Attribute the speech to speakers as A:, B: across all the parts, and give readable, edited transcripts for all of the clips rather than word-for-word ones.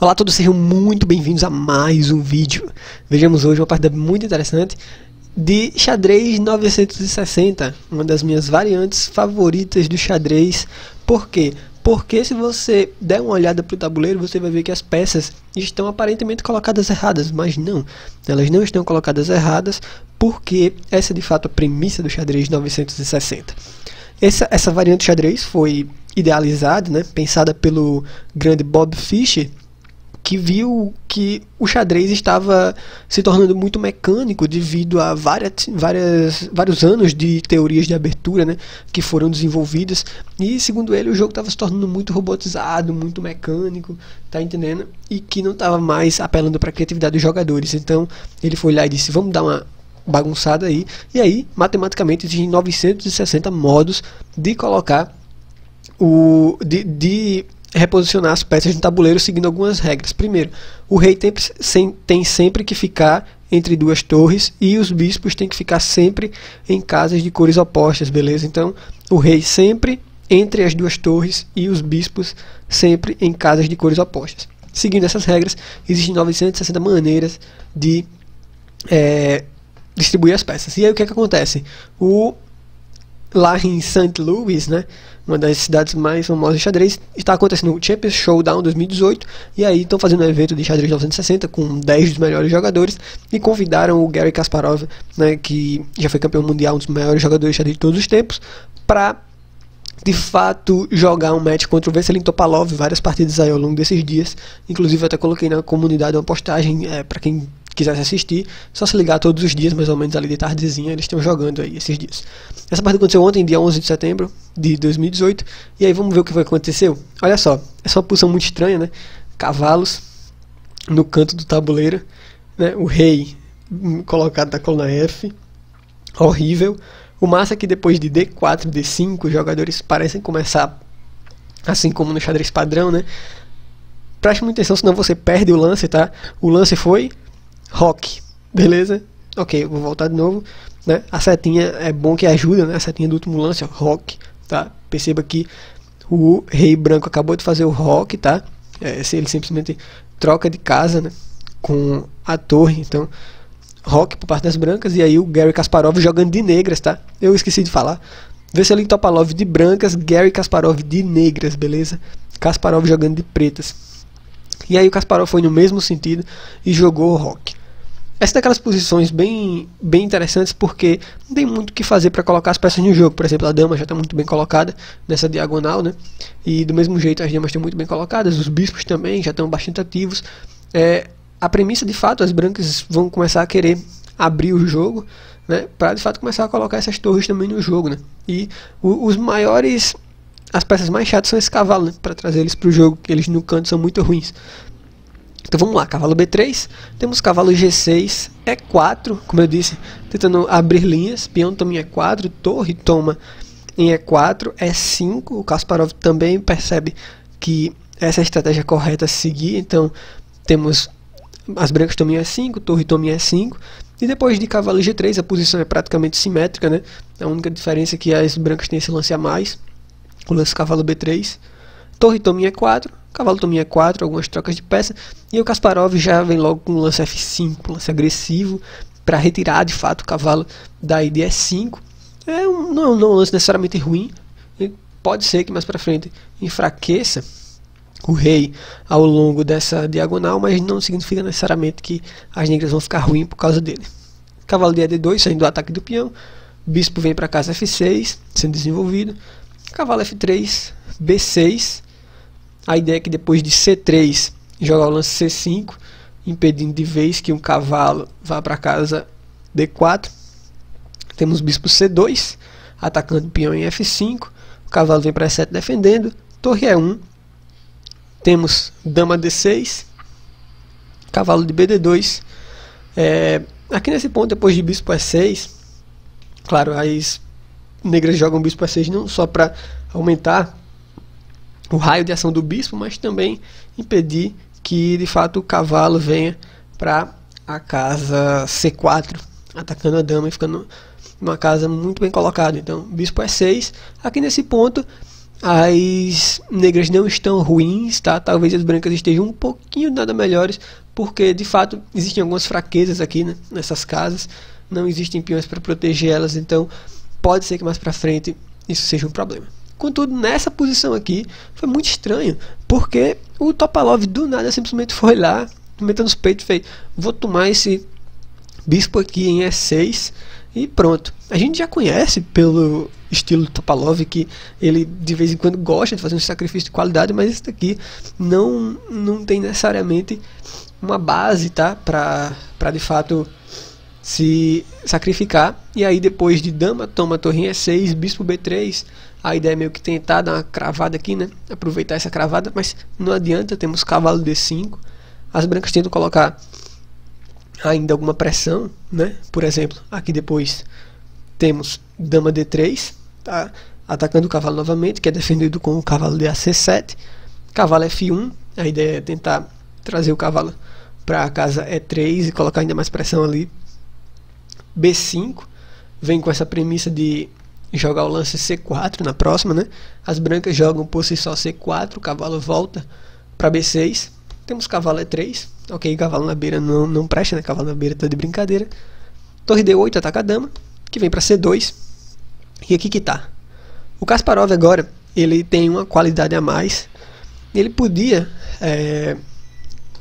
A: Olá a todos, sejam muito bem-vindos a mais um vídeo. Vejamos hoje uma partida muito interessante de xadrez 960, uma das minhas variantes favoritas do xadrez. Por quê? Porque se você der uma olhada para o tabuleiro, você vai ver que as peças estão aparentemente colocadas erradas, mas não, elas não estão colocadas erradas, porque essa é de fato a premissa do xadrez 960. Essa variante de xadrez foi idealizada, pensada pelo grande Bob Fischer, que viu que o xadrez estava se tornando muito mecânico devido a vários anos de teorias de abertura, que foram desenvolvidas, e segundo ele o jogo estava se tornando muito robotizado, muito mecânico, tá entendendo? E que não estava mais apelando para a criatividade dos jogadores. Então ele foi lá e disse: vamos dar uma bagunçada aí. E aí, matematicamente, existem 960 modos de colocar de reposicionar as peças no tabuleiro seguindo algumas regras. Primeiro, o rei tem sempre que ficar entre duas torres e os bispos têm que ficar sempre em casas de cores opostas, beleza? Então, o rei sempre entre as duas torres e os bispos sempre em casas de cores opostas. Seguindo essas regras, existem 960 maneiras de distribuir as peças. E aí o que acontece? Lá em St. Louis, uma das cidades mais famosas de xadrez, está acontecendo o Champions Showdown 2018, e aí estão fazendo um evento de xadrez 960 com 10 dos melhores jogadores, e convidaram o Garry Kasparov, que já foi campeão mundial, um dos maiores jogadores de xadrez de todos os tempos, para de fato jogar um match contra o Vesselin Topalov, várias partidas aí ao longo desses dias. Inclusive eu até coloquei na comunidade uma postagem para quem quisesse assistir, só se ligar todos os dias, mais ou menos ali de tardezinha, eles estão jogando aí esses dias. Essa partida aconteceu ontem, dia 11 de setembro de 2018, e aí vamos ver o que aconteceu. Olha só, essa é uma posição muito estranha, cavalos no canto do tabuleiro, o rei colocado na coluna F, horrível. O massa é que depois de D4, D5, os jogadores parecem começar, assim como no xadrez padrão, Preste muita atenção, senão você perde o lance, tá? O lance foi rock, beleza? Ok, vou voltar de novo, A setinha é bom que ajuda, A setinha do último lance, ó, rock, tá? Perceba que o rei branco acabou de fazer o rock, tá? Ele simplesmente troca de casa, com a torre, então rock por parte das brancas, e aí o Garry Kasparov jogando de negras, tá? Eu esqueci de falar. Vesselin Topalov de brancas, Garry Kasparov de negras, beleza? Kasparov jogando de pretas. E aí o Kasparov foi no mesmo sentido e jogou o rock. Essa é daquelas posições bem interessantes, porque não tem muito o que fazer para colocar as peças no jogo. Por exemplo, a dama já está muito bem colocada nessa diagonal, E do mesmo jeito as damas estão muito bem colocadas, os bispos também já estão bastante ativos. A premissa, de fato, as brancas vão começar a querer abrir o jogo, para de fato começar a colocar essas torres também no jogo, E as peças mais chatas são esse cavalo, para trazer eles para o jogo, que eles no canto são muito ruins. Então vamos lá, cavalo B3, temos cavalo G6, E4, como eu disse, tentando abrir linhas, peão toma em E4, torre toma em E4, E5, o Kasparov também percebe que essa é a estratégia correta a seguir, então temos as brancas tomam em E5, torre toma em E5, e depois de cavalo G3 a posição é praticamente simétrica, A única diferença é que as brancas têm esse lance a mais, o lance cavalo B3, torre toma em E4, cavalo toma em E4, algumas trocas de peça, e o Kasparov já vem logo com o lance F5, um lance agressivo, para retirar de fato o cavalo daí de E5. Não é um lance necessariamente ruim, pode ser que mais para frente enfraqueça o rei ao longo dessa diagonal, mas não significa necessariamente que as negras vão ficar ruins por causa dele. Cavalo de E2 saindo do ataque do peão, bispo vem para casa F6 sendo desenvolvido, cavalo F3, B6, a ideia é que depois de C3 jogar o lance C5, impedindo de vez que um cavalo vá para casa D4. Temos bispo C2 atacando o peão em F5, o cavalo vem para E7 defendendo, torre E1. Temos dama D6, cavalo de BD2. Aqui nesse ponto, depois de bispo E6, claro, as negras jogam bispo E6 não só para aumentar o raio de ação do bispo, mas também impedir que de fato o cavalo venha para a casa C4, atacando a dama e ficando numa casa muito bem colocada. Então bispo E6, aqui nesse ponto As negras não estão ruins, tá? Talvez as brancas estejam um pouquinho nada melhores, porque de fato existem algumas fraquezas aqui, né, nessas casas. Não existem peões para proteger elas, então pode ser que mais para frente isso seja um problema. Contudo, nessa posição aqui foi muito estranho, porque o Topalov do nada simplesmente foi lá, metendo os peitos e fez: vou tomar esse bispo aqui em E6 e pronto. A gente já conhece pelo estilo Topalov que ele de vez em quando gosta de fazer um sacrifício de qualidade, mas esse daqui não tem necessariamente uma base, tá, para de fato se sacrificar. E aí depois de dama toma torre em E6, bispo B3, a ideia é meio que tentar dar uma cravada aqui, né, aproveitar essa cravada, mas não adianta. Temos cavalo D5, as brancas tentam colocar ainda alguma pressão, né? Por exemplo, aqui depois temos dama D3, tá? Atacando o cavalo novamente, que é defendido com o cavalo de AC7, cavalo F1, a ideia é tentar trazer o cavalo para a casa E3 e colocar ainda mais pressão ali. B5, vem com essa premissa de jogar o lance C4 na próxima, né? As brancas jogam por si só C4, o cavalo volta para B6, temos cavalo E3, ok, cavalo na beira não presta, né? Cavalo na beira tá de brincadeira. Torre D8 ataca a dama, que vem para C2. E aqui que tá. O Kasparov agora, ele tem uma qualidade a mais. Ele podia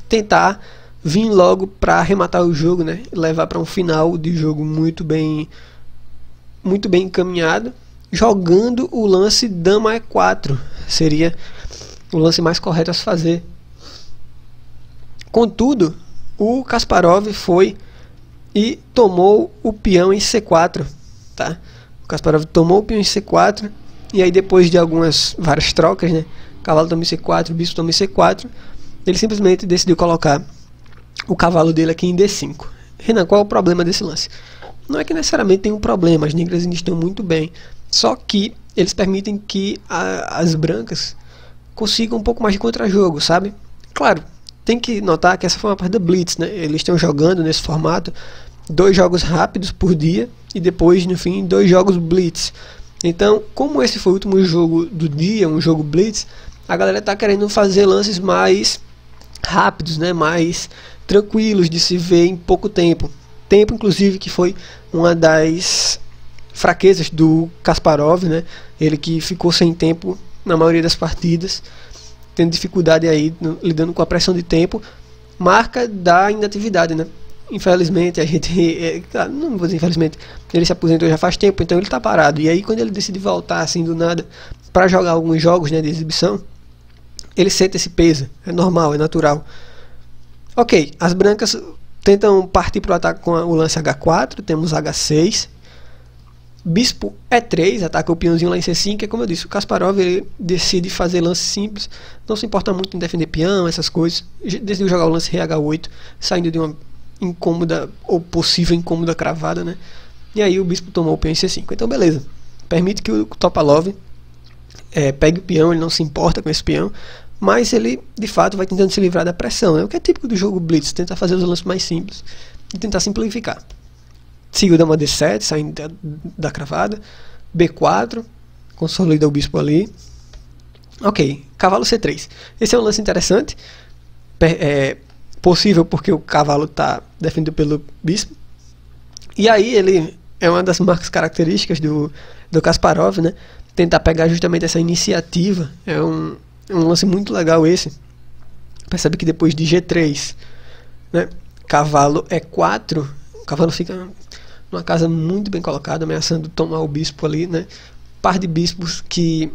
A: tentar vir logo para arrematar o jogo, né? Levar para um final de jogo muito bem encaminhado, jogando o lance dama E4. Seria o lance mais correto a se fazer. Contudo, o Kasparov foi e tomou o peão em C4, tá? O Kasparov tomou o peão em C4 e aí depois de várias trocas, né? Cavalo toma em C4, bispo toma em C4, ele simplesmente decidiu colocar o cavalo dele aqui em D5. Renan, qual é o problema desse lance? Não é que necessariamente tem um problema, as negras ainda estão muito bem, só que eles permitem que as brancas consigam um pouco mais de contra-jogo, sabe? Claro, tem que notar que essa foi uma parte da Blitz, né? Eles estão jogando nesse formato 2 jogos rápidos por dia e depois, no fim, 2 jogos Blitz. Então, como esse foi o último jogo do dia, um jogo Blitz, a galera está querendo fazer lances mais rápidos, né? Mais tranquilos de se ver em pouco tempo. Tempo, inclusive, que foi uma das fraquezas do Kasparov, né? Ele que ficou sem tempo na maioria das partidas, tendo dificuldade aí lidando com a pressão de tempo, marca da inatividade, né? Infelizmente a gente, não vou dizer infelizmente, ele se aposentou já faz tempo, então ele está parado. E aí quando ele decide voltar assim do nada para jogar alguns jogos, né, de exibição, ele sente esse peso. É normal, é natural. Ok, as brancas tentam partir para o ataque com o lance H4, temos H6, bispo E3, ataca o peãozinho lá em C5, é como eu disse, o Kasparov ele decide fazer lance simples, não se importa muito em defender peão, essas coisas, decidiu jogar o lance Rei H8, saindo de uma incômoda ou possível incômoda cravada, né? E aí o bispo tomou o peão em C5, então beleza, permite que o Topalov pegue o peão, ele não se importa com esse peão, mas ele de fato vai tentando se livrar da pressão, né? O que é típico do jogo Blitz, tentar fazer os lances mais simples e tentar simplificar. Seguiu dama D7, saindo da cravada, B4, consolida o bispo ali. Ok, cavalo C3. Esse é um lance interessante, possível porque o cavalo está defendido pelo bispo. E aí ele é uma das marcas características do Kasparov, né? Tentar pegar justamente essa iniciativa. É um lance muito legal esse. Percebe que depois de G3, né, cavalo E4, o cavalo fica numa casa muito bem colocada, ameaçando tomar o bispo ali, né? Par de bispos que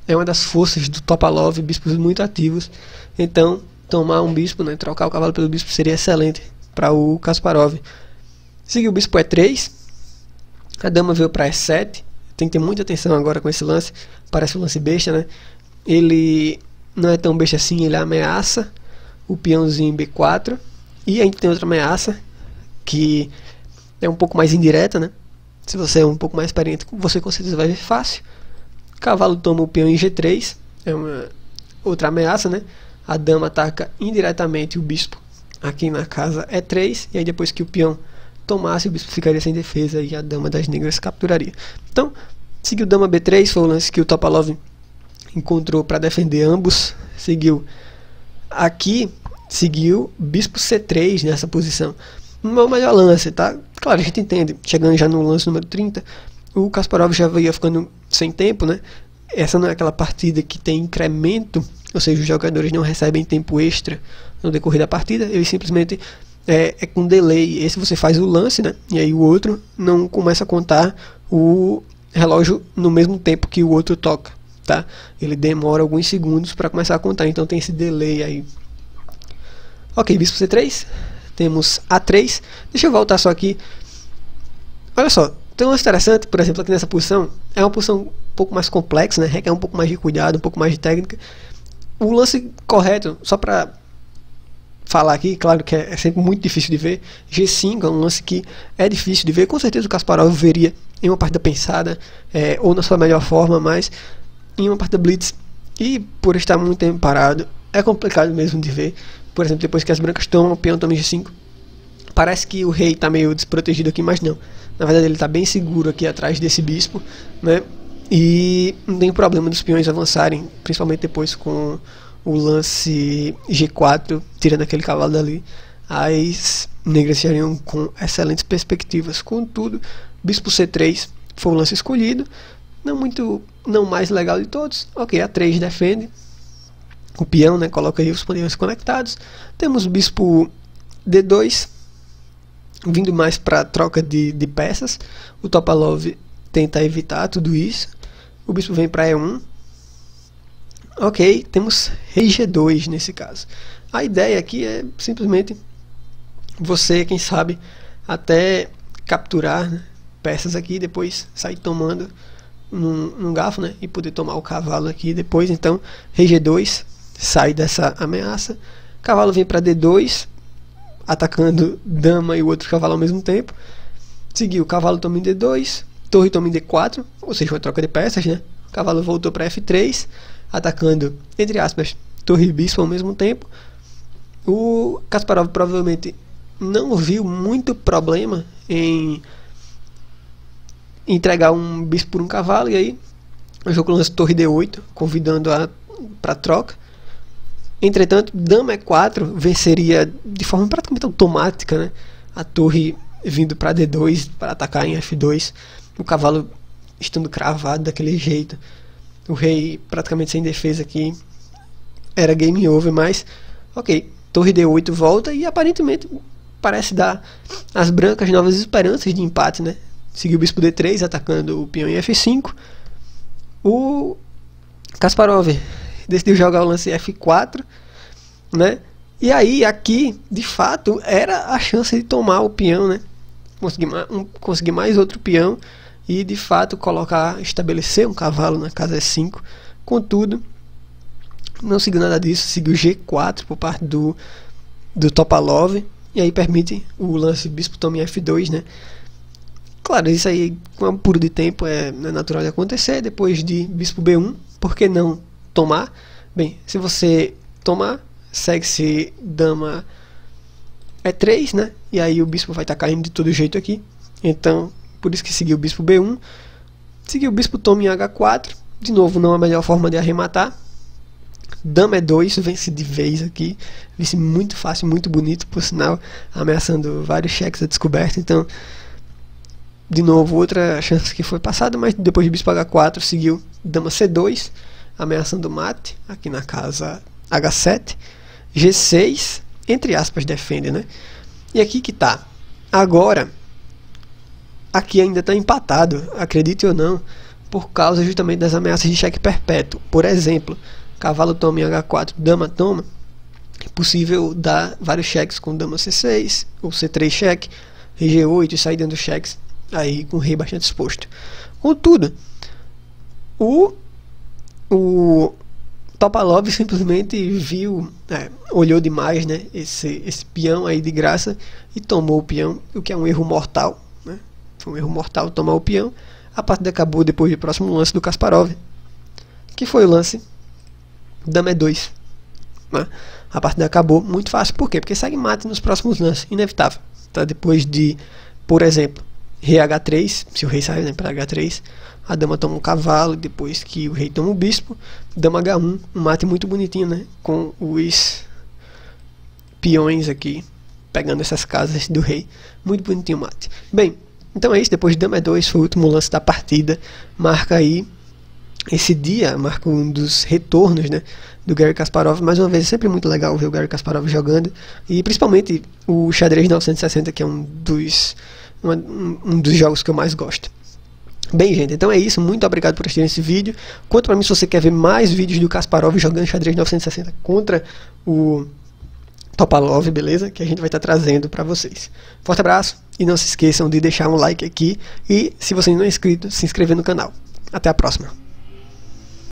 A: é uma das forças do Topalov, bispos muito ativos. Então, tomar um bispo, né, trocar o cavalo pelo bispo seria excelente para o Kasparov. Seguiu o bispo E3, a dama veio para E7. Tem que ter muita atenção agora com esse lance, parece um lance besta, né? Ele não é tão besta assim, ele ameaça o peãozinho em B4. E a gente tem outra ameaça que é um pouco mais indireta, né? Se você é um pouco mais experiente, você com certeza vai ver fácil. Cavalo toma o peão em G3, é uma outra ameaça, né? A dama ataca indiretamente o bispo aqui na casa E3, e aí depois que o peão tomasse, o bispo ficaria sem defesa e a dama das negras capturaria. Então, seguiu dama B3, foi o lance que o Topalov encontrou para defender ambos, seguiu aqui, seguiu bispo C3 nessa posição. Não é o melhor lance, tá? Claro, a gente entende, chegando já no lance número 30, o Kasparov já ia ficando sem tempo, né? Essa não é aquela partida que tem incremento, ou seja, os jogadores não recebem tempo extra no decorrer da partida, eles simplesmente é com delay. Esse você faz o lance, né? E aí o outro não começa a contar o relógio no mesmo tempo que o outro toca, tá? Ele demora alguns segundos para começar a contar, então tem esse delay aí. Ok, bispo C3, temos A3. Deixa eu voltar só aqui. Olha só, tem um lance interessante, por exemplo, aqui nessa posição. É uma posição um pouco mais complexa, né? Requer um pouco mais de cuidado, um pouco mais de técnica. O lance correto, só para falar aqui, claro que é sempre muito difícil de ver. G5 é um lance que é difícil de ver. Com certeza o Kasparov veria em uma partida pensada, ou na sua melhor forma, mas em uma partida blitz, e por estar muito tempo parado, é complicado mesmo de ver. Por exemplo, depois que as brancas tomam o peão, toma G5, parece que o rei está meio desprotegido aqui, mas não. Na verdade ele está bem seguro aqui atrás desse bispo, né? E não tem problema dos peões avançarem, principalmente depois com o lance G4, tirando aquele cavalo dali. As negras seriam com excelentes perspectivas. Contudo, bispo C3 foi o lance escolhido, não mais legal de todos. Ok, A3 defende o peão, né? Coloca aí os peões conectados. Temos bispo D2 vindo mais para troca de peças. O Topalov tenta evitar tudo isso. O bispo vem para E1. Ok, temos rei G2 nesse caso. A ideia aqui é simplesmente você, quem sabe, até capturar, né, peças aqui, depois sair tomando num garfo, né, e poder tomar o cavalo aqui depois. Então rei G2 sai dessa ameaça. Cavalo vem para D2, atacando dama e o outro cavalo ao mesmo tempo. Seguiu, cavalo toma em D2, torre toma em D4, ou seja, uma troca de peças, né? O cavalo voltou para F3, atacando, entre aspas, torre e bispo ao mesmo tempo. O Kasparov provavelmente não viu muito problema em entregar um bispo por um cavalo, e aí o jogo lança torre D8, convidando para troca. Entretanto, dama E4 venceria de forma praticamente automática, né? A torre vindo para D2 para atacar em F2, o cavalo estando cravado daquele jeito, o rei praticamente sem defesa aqui, era game over. Mas ok, torre D8 volta e aparentemente parece dar às brancas novas esperanças de empate, né? Seguiu o bispo D3 atacando o peão em F5. O Kasparov decidiu jogar o lance F4, né? E aí aqui de fato era a chance de tomar o peão, né? Conseguir mais outro peão e de fato estabelecer um cavalo na casa E5. Contudo, não seguiu nada disso, seguiu G4 por parte do Topalov, e aí permite o lance bispo toma em F2, né? Claro, isso aí com um apuro de tempo é natural de acontecer. Depois de bispo B1, por que não tomar? Bem, se você tomar, segue-se dama E3, né? E aí o bispo vai estar caindo de todo jeito aqui. Então, por isso que seguiu o bispo B1. Seguiu o bispo toma em H4. De novo, não é a melhor forma de arrematar. Dama E2 vence de vez aqui. Vence muito fácil, muito bonito, por sinal, ameaçando vários cheques a descoberta. Então, de novo, outra chance que foi passada, mas depois de bispo H4 seguiu dama C2, ameaçando mate aqui na casa H7. G6, entre aspas, defende, né? E aqui que tá. Agora, aqui ainda está empatado, acredite ou não, por causa justamente das ameaças de cheque perpétuo. Por exemplo, cavalo toma em H4, dama toma. É possível dar vários cheques com dama C6 ou C3 cheque, rei G8 e sair dando cheques aí com o rei bastante exposto. Contudo, o Topalov simplesmente viu, olhou demais, né, esse peão aí de graça e tomou o peão, o que é um erro mortal, né? Foi um erro mortal tomar o peão. A partida acabou depois do próximo lance do Kasparov, que foi o lance dama E2, né? A partida acabou muito fácil. Por quê? Porque segue mate nos próximos lances, inevitável, tá? Depois de, por exemplo, rei H3, se o rei sai, né, para H3, a dama toma um cavalo, depois que o rei toma o bispo, dama H1, um mate muito bonitinho, né, com os peões aqui, pegando essas casas do rei, muito bonitinho o mate. Bem, então é isso, depois de dama E2 foi o último lance da partida, marca aí esse dia, marca um dos retornos, né, do Garry Kasparov. Mais uma vez, é sempre muito legal ver o Garry Kasparov jogando, e principalmente o xadrez 960, que é um dos jogos que eu mais gosto. Bem, gente, então é isso, muito obrigado por assistir esse vídeo. Conta pra mim se você quer ver mais vídeos do Kasparov jogando xadrez 960 contra o Topalov, beleza? Que a gente vai estar trazendo pra vocês. Forte abraço, e não se esqueçam de deixar um like aqui, e se você não é inscrito, se inscrever no canal. Até a próxima.